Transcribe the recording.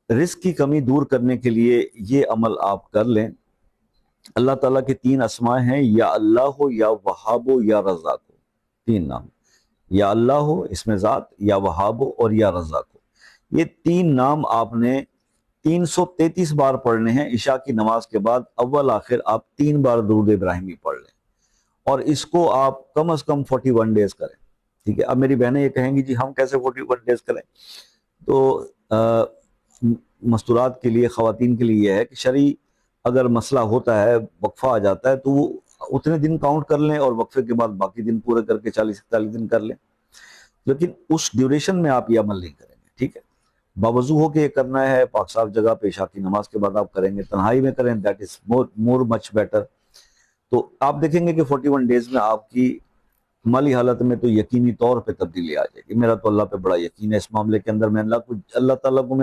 رزق کی کمی دور کرنے کے لیے یہ عمل آپ کر لیں۔ اللہ تعالیٰ کے 3 اسماء ہیں، یا اللہ ہو، یا وہاب ہو، یا رزاق ہو، 3 نام۔ یا اللہ ہو اس میں ذات، یا وہاب ہو، اور یا رزاق ہو۔ یہ 3 نام آپ نے 333 بار پڑھنے ہیں عشاء کی نماز کے بعد، اول آخر آپ 3 بار درود ابراہیمی پڑھ لیں، اور اس کو آپ کم از کم 41 ڈیز کریں۔ ٹھیک ہے، اب میری بہنیں یہ کہیں گی جی ہم کیسے 41 ڈیز کریں؟ تو مستورات کے لیے، خواتین کے لیے یہ ہے کہ شرعی اگر مسئلہ ہوتا ہے، وقفہ آ جاتا ہے، تو وہ اتنے دن کاؤنٹ کر لیں، اور وقفے کے بعد باقی دن پورے کر کے 40-41 دن کر لیں، لیکن اس ڈیوریشن میں آپ یہ عمل نہیں کریں گے۔ ٹھیک ہے، باوضو ہو کے یہ کرنا ہے، پاک صاف جگہ پہ عشاء کی نماز کے بعد آپ کریں گے، تنہائی میں کریں، that is more much better. تو آپ دیکھیں گے کہ 41 ڈیز میں آپ کی مالی حالت میں تو یقینی طور پہ تبدیلی آ جائے گی۔ میرا تو اللہ پہ بڑا یقین ہے اس معاملے کے اندر، میں اللہ تعالیٰ کو میں نے